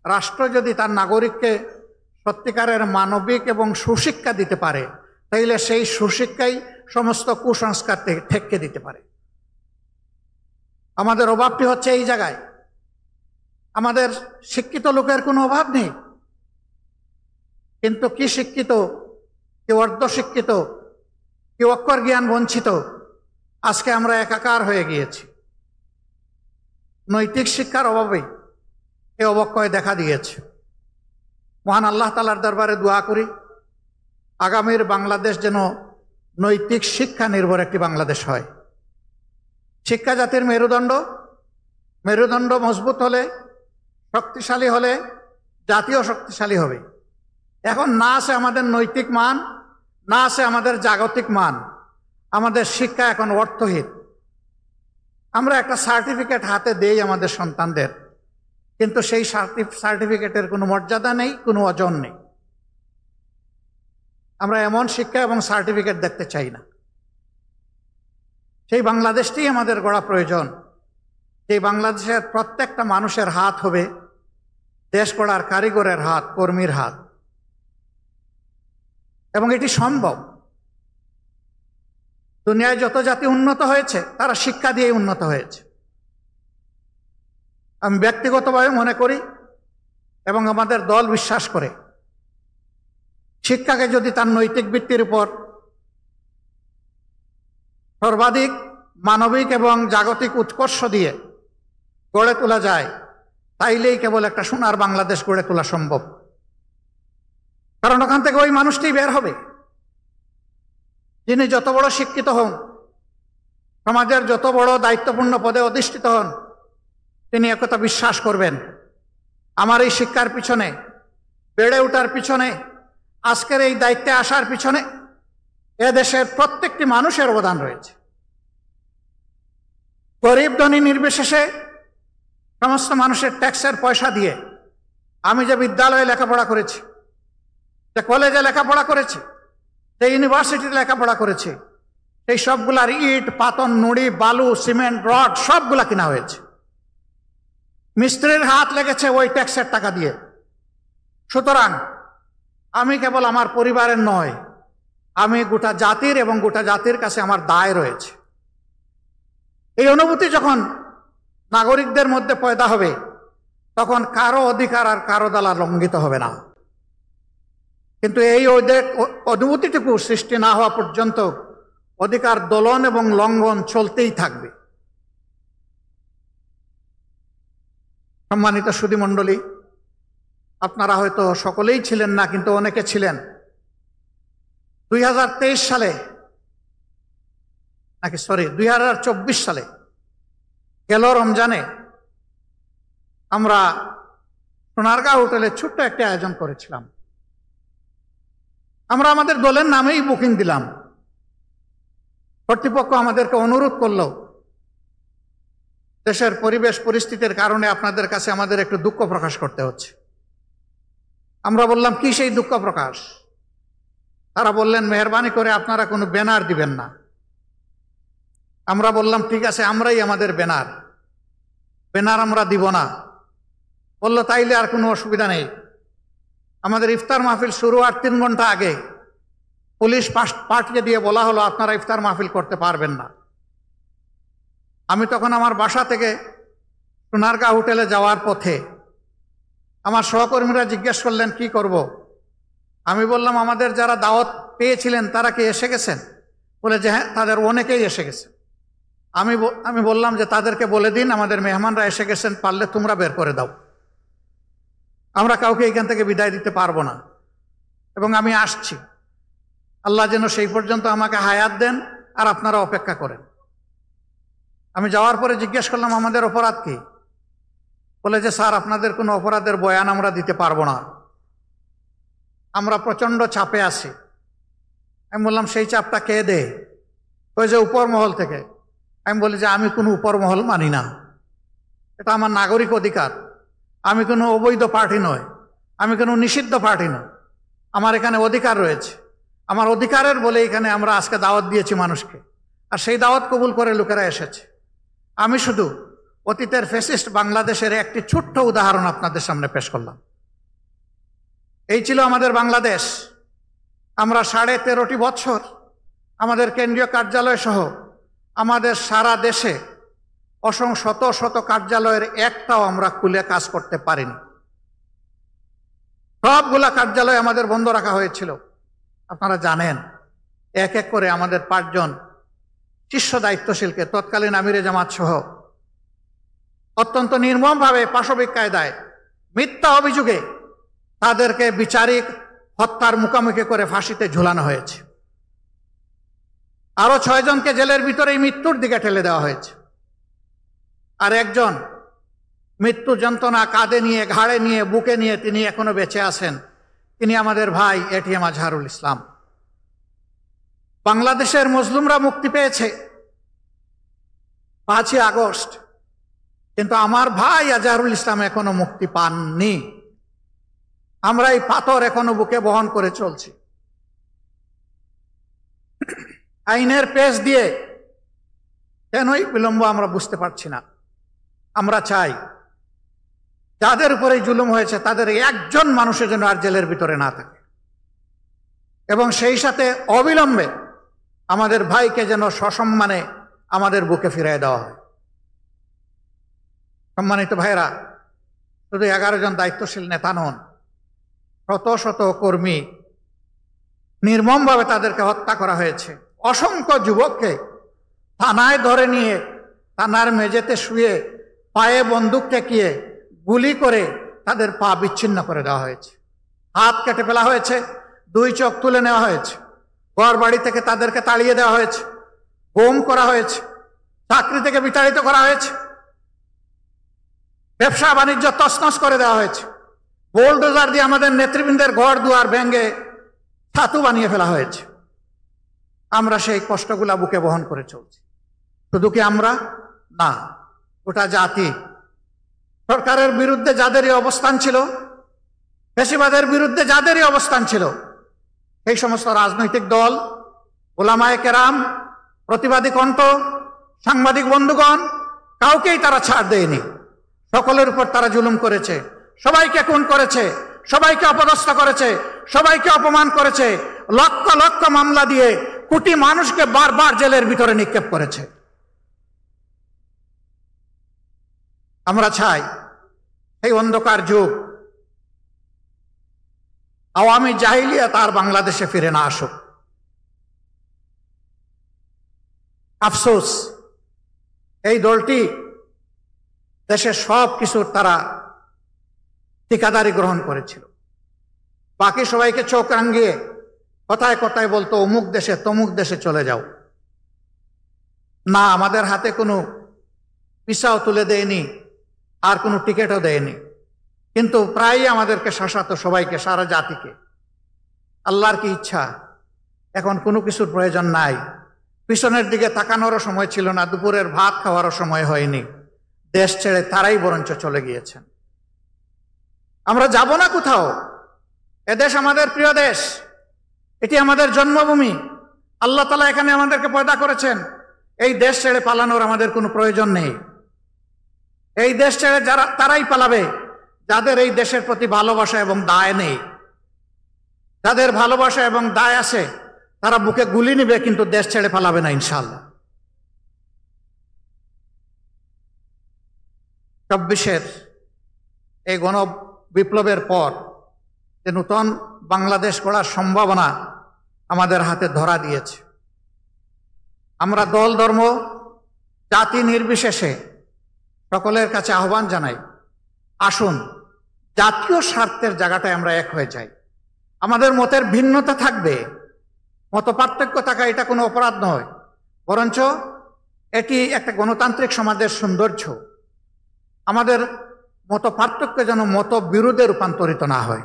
রাষ্ট্র যদি তার নাগরিককে সত্যিকারের মানবিক এবং সুশিক্ষা দিতে পারে, তাইলে সেই সুশিক্ষাই সমস্ত কুসংস্কার ঠেকে দিতে পারে। আমাদের অভাবটি হচ্ছে এই জায়গায়। আমাদের শিক্ষিত লোকের কোনো অভাব নেই, কিন্তু কি শিক্ষিত, কেউ অর্ধশিক্ষিত, কেউ অক্ষর জ্ঞান বঞ্চিত, আজকে আমরা একাকার হয়ে গিয়েছি। নৈতিক শিক্ষার অভাবে এই অবক্ষয় দেখা দিয়েছে। মহান আল্লাহ তাআলার দরবারে দোয়া করি, আগামীর বাংলাদেশ যেন নৈতিক শিক্ষা নির্ভর একটি বাংলাদেশ হয়। শিক্ষা জাতির মেরুদণ্ড, মেরুদণ্ড মজবুত হলে, শক্তিশালী হলে জাতীয় শক্তিশালী হবে। এখন না আছে আমাদের নৈতিক মান, না আছে আমাদের জাগতিক মান। আমাদের শিক্ষা এখন অর্থহীন। আমরা একটা সার্টিফিকেট হাতে দেই আমাদের সন্তানদের, কিন্তু সেই সার্টিফিকেটের কোনো মর্যাদা নেই, কোনো ওজন নেই। আমরা এমন শিক্ষা এবং সার্টিফিকেট দেখতে চাই না। সেই বাংলাদেশটি আমাদের গড়া প্রয়োজন। সেই বাংলাদেশের প্রত্যেকটা মানুষের হাত হবে দেশ গড়ার কারিগরের হাত, কর্মীর হাত, এবং এটি সম্ভব। দুনিয়ায় যত জাতি উন্নত হয়েছে তারা শিক্ষা দিয়ে উন্নত হয়েছে। আমি ব্যক্তিগতভাবে মনে করি এবং আমাদের দল বিশ্বাস করে, শিক্ষাকে যদি তার নৈতিক ভিত্তির উপর সর্বাধিক মানবিক এবং জাগতিক উৎকর্ষ দিয়ে গড়ে তোলা যায়, তাইলেই কেবল একটা সোনার বাংলাদেশ গড়ে তোলা সম্ভব। কারণ ওখান থেকে ওই মানুষটি বের হবে যিনি যত বড় শিক্ষিত হন, সমাজের যত বড় দায়িত্বপূর্ণ পদে অধিষ্ঠিত হন, তিনি একথা বিশ্বাস করবেন, আমার এই শিক্ষার পিছনে, বেড়ে ওঠার পিছনে, আজকের এই দায়িত্বে আসার পিছনে এদেশের প্রত্যেকটি মানুষের অবদান রয়েছে। গরিব ধনী নির্বিশেষে সমস্ত মানুষের ট্যাক্সের পয়সা দিয়ে আমি যে বিদ্যালয়ে লেখাপড়া করেছি, যে কলেজে লেখাপড়া করেছি, যে ইউনিভার্সিটিতে লেখাপড়া করেছি, সেই সবগুলার ইট, পাতন, নুড়ি, বালু, সিমেন্ট, রড সবগুলা কিনা হয়েছে। মিস্ত্রির হাত লেগেছে ওই ট্যাক্সের টাকা দিয়ে। সুতরাং আমি কেবল আমার পরিবারের নয়, আমি গোটা জাতির এবং গোটা জাতির কাছে আমার দায় রয়েছে। এই অনুভূতি যখন নাগরিকদের মধ্যে পয়দা হবে, তখন কারো অধিকার আর কারো দ্বারা লঙ্ঘিত হবে না। কিন্তু এই অনুভূতিটুকু সৃষ্টি না হওয়া পর্যন্ত অধিকার দোলন এবং লঙ্ঘন চলতেই থাকবে। সম্মানিত সুধীমণ্ডলী, আপনারা হয়তো সকলেই ছিলেন না, কিন্তু অনেকে ছিলেন। 2023 সালে নাকি 2024 সালে গেল রমজানে আমরা সোনারগাঁও হোটেলে ছোট্ট একটা আয়োজন করেছিলাম। আমরা আমাদের দলের নামেই বুকিং দিলাম। কর্তৃপক্ষ আমাদেরকে অনুরোধ করলো, দেশের পরিবেশ পরিস্থিতির কারণে আপনাদের কাছে আমাদের একটু দুঃখ প্রকাশ করতে হচ্ছে। আমরা বললাম, কি সেই দুঃখ প্রকাশ? তারা বললেন, মেহরবানি করে আপনারা কোনো ব্যানার দিবেন না। আমরা বললাম, ঠিক আছে, আমরাই আমাদের ব্যানার আমরা দিব না। বলল, তাইলে আর কোনো অসুবিধা নেই। আমাদের ইফতার মাহফিল শুরু হওয়ার 3 ঘন্টা আগে পুলিশ পাঠিয়ে দিয়ে বলা হলো, আপনারা ইফতার মাহফিল করতে পারবেন না। আমি তখন আমার বাসা থেকে সোনারগাঁও হোটেলে যাওয়ার পথে আমার সহকর্মীরা জিজ্ঞেস করলেন, কি করব? আমি বললাম, আমাদের যারা দাওয়াত পেয়েছিলেন তারা কি এসে গেছেন? বলে যে হ্যাঁ, তাদের অনেকেই এসে গেছে। আমি বললাম যে তাদেরকে বলে দিন আমাদের মেহমানরা এসে গেছেন, পারলে তোমরা বের করে দাও, আমরা কাউকে এখান থেকে বিদায় দিতে পারবো না, এবং আমি আসছি। আল্লাহ যেন সেই পর্যন্ত আমাকে হায়াত দেন, আর আপনারা অপেক্ষা করেন। আমি যাওয়ার পরে জিজ্ঞেস করলাম, আমাদের অপরাধ কি? বলে যে স্যার, আপনাদের কোনো অপরাধের বয়ান আমরা দিতে পারবো না, আমরা প্রচন্ড চাপে আছি। আমি বললাম, সেই চাপটা কে দেয়? ওই যে উপর মহল থেকে। আমি বলি যে আমি কোনো উপর মহল মানি না, এটা আমার নাগরিক অধিকার। আমি কোনো অবৈধ পার্টি নয়, আমি কোনো নিষিদ্ধ পার্টি নয়, আমার এখানে অধিকার রয়েছে। আমার অধিকারের বলে এখানে আমরা আজকে দাওয়াত দিয়েছি মানুষকে, আর সেই দাওয়াত কবুল করে লোকেরা এসেছে। আমি শুধু অতীতের ফ্যাসিস্ট বাংলাদেশের একটি ছোট্ট উদাহরণ আপনাদের সামনে পেশ করলাম। এই ছিল আমাদের বাংলাদেশ। আমরা 13.5 বছর আমাদের কেন্দ্রীয় কার্যালয় সহ আমাদের সারা দেশে শত শত কার্যালয়ের একটাও আমরা খুলে কাজ করতে পারিনি। সবগুলা কার্যালয় আমাদের বন্ধ রাখা হয়েছিল। আপনারা জানেন, এক এক করে আমাদের 5 জন শীর্ষ দায়িত্বশীলকে তৎকালীন আমিরে জামাত সহ অত্যন্ত নির্মমভাবে পাশবিক কায়দায় মিথ্যা অভিযোগে তাদেরকে বিচারিক হত্যার মুখোমুখি করে ফাঁসিতে ঝুলানো হয়েছে। আরো 6 জনকে জেলের ভিতরেই মৃত্যুর দিকে ঠেলে দেওয়া হয়েছে। আর একজন মৃত্যু যন্ত্রণা কাঁধে নিয়ে, ঘাড়ে নিয়ে, বুকে নিয়ে তিনি এখনো বেঁচে আছেন। তিনি আমাদের ভাই এটিএম আজহারুল ইসলাম। বাংলাদেশের মজলুমরা মুক্তি পেয়েছে 5ই আগস্ট, কিন্তু আমার ভাই আজহারুল ইসলাম এখনো মুক্তি পাননি। আমরা এই পাথর এখনো বুকে বহন করে চলছি। আইনের পেশ দিয়ে কেনই বিলম্ব আমরা বুঝতে পারছি না। আমরা চাই যাদের উপরে জুলুম হয়েছে তাদের একজন মানুষের জন্য আর জেলের ভিতরে না থাকে, এবং সেই সাথে অবিলম্বে আমাদের ভাইকে যেন সসম্মানে আমাদের বুকে ফিরিয়ে দেওয়া হয়। সম্মানিত ভাইরা, শুধু 11 জন দায়িত্বশীল নেতা নন, শত শত কর্মী নির্মমভাবে তাদেরকে হত্যা করা হয়েছে। অসংখ্য যুবককে থানায় ধরে নিয়ে থানার মেঝেতে শুয়ে পায়ে বন্দুক ঠেকিয়ে গুলি করে তাদের পা বিচ্ছিন্ন করে দেওয়া হয়েছে, হাত কেটে ফেলা হয়েছে, 2 চোখ তুলে নেওয়া হয়েছে, ঘর বাড়ি থেকে তাদেরকে তাড়িয়ে দেওয়া হয়েছে, গুম করা হয়েছে, চাকরি থেকে বিতাড়িত করা হয়েছে, ব্যবসা বাণিজ্য তছনছ করে দেওয়া হয়েছে, বোলডোজার দিয়ে আমাদের নেতৃবৃন্দের ঘর দুয়ার ভেঙে ছাতু বানিয়ে ফেলা হয়েছে। আমরা সেই কষ্টগুলা বুকে বহন করে চলছি। শুধু কি আমরা না, গোটা জাতি। সরকারের বিরুদ্ধে যাদেরই অবস্থান ছিল, ফ্যাসিবাদের বিরুদ্ধে যাদেরই অবস্থান ছিল, এই সমস্ত রাজনৈতিক দল, ওলামায়ে কেরাম, প্রতিবাদী কণ্ঠ, সাংবাদিক বন্ধুগণ, কাউকেই তারা ছাড় দেয়নি। সকলের উপর তারা জুলুম করেছে, সবাইকে খুন করেছে, সবাইকে অপদস্থ করেছে, সবাইকে অপমান করেছে, লক্ষ লক্ষ মামলা দিয়ে কোটি মানুষকে বারবার জেলের ভিতরে নিক্ষেপ করেছে। আমরা চাই এই অন্ধকার যুগ, আওয়ামী জাহিলিয়াত আর বাংলাদেশে ফিরে না আসুক। আফসোস, এই দলটি দেশের সব কিছুর তারা ঠিকাদারি গ্রহণ করেছিল। বাকি সবাইকে চোখ রাঙিয়ে কথায় কথায় বলতো অমুক দেশে তমুক দেশে চলে যাও। না, আমাদের হাতে কোনো ভিসাও তুলে দেয়নি, আর কোনো টিকিটও দেয়নি, কিন্তু প্রায়ই আমাদেরকে শাসাতো, সবাইকে, সারা জাতিকে। আল্লাহর কি ইচ্ছা, এখন কোনো কিছুর প্রয়োজন নাই। পিছনের দিকে তাকানোরও সময় ছিল না, দুপুরের ভাত খাওয়ারও সময় হয়নি। দেশ ছেড়ে তারাই বরঞ্চ চলে গিয়েছেন। আমরা যাব না কোথাও। এদেশ আমাদের প্রিয় দেশ, এটি আমাদের জন্মভূমি। আল্লাহ তাআলা এখানে আমাদেরকে পয়দা করেছেন। এই দেশ ছেড়ে পালানোর আমাদের কোনো প্রয়োজন নেই। এই দেশ ছেড়ে যারা তারাই পালাবে যাদের এই দেশের প্রতি ভালোবাসা এবং দায় নেই। যাদের ভালোবাসা এবং দায় আছে তারা বুকে গুলি নিবে, কিন্তু দেশ ছেড়ে পালাবে না ইনশাআল্লাহ। 24-এর এই গণ বিপ্লবের পর যে নতুন বাংলাদেশ গড়ার সম্ভাবনা আমাদের হাতে ধরা দিয়েছে, আমরা দল, ধর্ম, জাতি নির্বিশেষে সকলের কাছে আহ্বান জানাই, আসুন জাতীয় স্বার্থের জায়গাটায় আমরা এক হয়ে যাই। আমাদের মতের ভিন্নতা থাকবে, মত পার্থক্য থাকা এটা কোনো অপরাধ নয়, বরঞ্চ এটি একটা গণতান্ত্রিক সমাজের সৌন্দর্য। আমাদের মত পার্থক্য যেন মত বিরোধে রূপান্তরিত না হয়।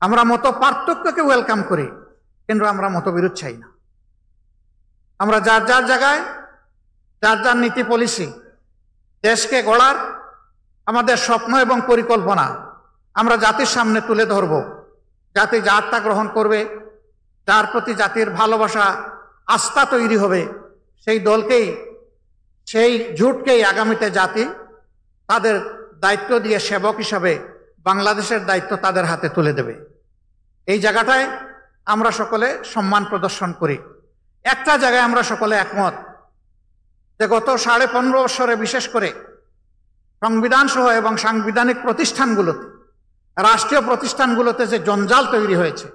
আমরা মত পার্থক্যকে ওয়েলকাম করি, কিন্তু আমরা মতবিরোধ চাই না। আমরা যার যার জায়গায় যার যার নীতি পলিসি, দেশকে গড়ার আমাদের স্বপ্ন এবং পরিকল্পনা আমরা জাতির সামনে তুলে ধরব। জাতি যারটা গ্রহণ করবে, যার প্রতি জাতির ভালোবাসা, আস্থা তৈরি হবে, সেই দলকেই সেই জোটকেই আগামীতে জাতি তাদের দায়িত্ব দিয়ে সেবক হিসাবে বাংলাদেশের দায়িত্ব তাদের হাতে তুলে দেবে। এই জায়গাটায় আমরা সকলে সম্মান প্রদর্শন করি। একটা জায়গায় আমরা সকলে একমত যে গত 15.5 বছরে বিশেষ করে সংবিধান সহ এবং সাংবিধানিক প্রতিষ্ঠানগুলোতে, রাষ্ট্রীয় প্রতিষ্ঠানগুলোতে যে জঞ্জাল তৈরি হয়েছে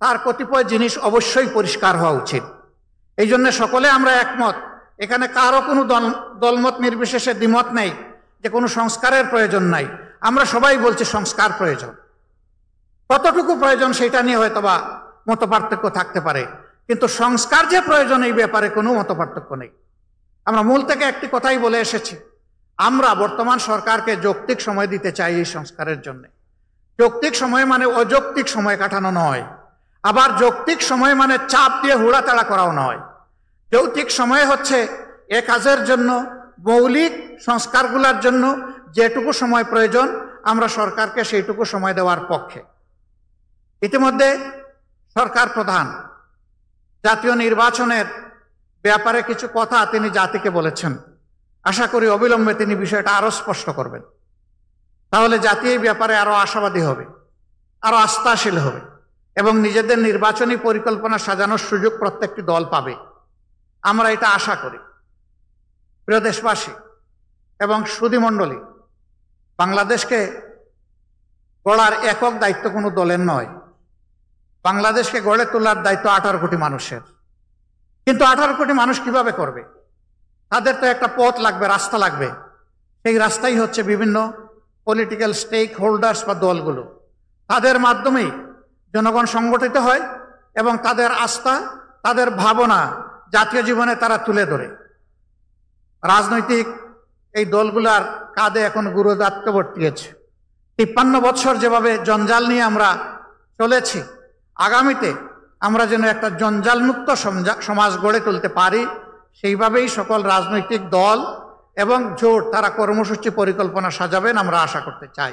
তার কতিপয় জিনিস অবশ্যই পরিষ্কার হওয়া উচিত। এই জন্য সকলে আমরা একমত, এখানে কারো কোনো দলমত নির্বিশেষে দ্বিমত নেই যে কোনো সংস্কারের প্রয়োজন নাই। আমরা সবাই বলছি সংস্কার প্রয়োজন। কতটুকু প্রয়োজন সেটা নিয়ে হয়তোবা মতপার্থক্য থাকতে পারে, কিন্তু সংস্কার যে প্রয়োজন এই ব্যাপারে কোনো মতপার্থক্য নেই। আমরা মূল থেকে একটি কথাই বলে এসেছি, আমরা বর্তমান সরকারকে যৌক্তিক সময় দিতে চাই এই সংস্কারের জন্য। যৌক্তিক সময় মানে অযৌক্তিক সময় কাটানো নয়, আবার যৌক্তিক সময় মানে চাপ দিয়ে হুড়াতাড়া করাও নয়। যৌক্তিক সময় হচ্ছে এ কাজের জন্য, মৌলিক সংস্কারগুলোর জন্য যেটুকু সময় প্রয়োজন আমরা সরকারকে সেইটুকু সময় দেওয়ার পক্ষে। ইতিমধ্যে সরকার প্রধান জাতীয় নির্বাচনের ব্যাপারে কিছু কথা তিনি জাতিকে বলেছেন। আশা করি অবিলম্বে তিনি বিষয়টা আরো স্পষ্ট করবেন, তাহলে জাতি এই ব্যাপারে আরো আশাবাদী হবে, আরো আস্থাশীল হবে এবং নিজেদের নির্বাচনী পরিকল্পনা সাজানোর সুযোগ প্রত্যেকটি দল পাবে। আমরা এটা আশা করি। প্রিয় দেশবাসী এবং সুধীমণ্ডলী, বাংলাদেশকে গড়ার একক দায়িত্ব কোনো দলের নয়। বাংলাদেশকে গড়ে তোলার দায়িত্ব 18 কোটি মানুষের। কিন্তু 18 কোটি মানুষ কিভাবে করবে? তাদের তো একটা পথ লাগবে, রাস্তা লাগবে। সেই রাস্তাই হচ্ছে বিভিন্ন পলিটিক্যাল স্টেক হোল্ডার্স বা দলগুলো। তাদের মাধ্যমেই জনগণ সংগঠিত হয় এবং তাদের আস্থা, তাদের ভাবনা জাতীয় জীবনে তারা তুলে ধরে। রাজনৈতিক এই দলগুলার কাঁধে এখন গুরুদায়িত্ব বর্তিয়েছে। 53 বছর যেভাবে জঞ্জাল নিয়ে আমরা চলেছি, আগামীতে আমরা যেন একটা জঞ্জালমুক্ত সমাজ গড়ে তুলতে পারি, সেইভাবেই সকল রাজনৈতিক দল এবং জোট তারা কর্মসূচি পরিকল্পনা সাজাবেন আমরা আশা করতে চাই।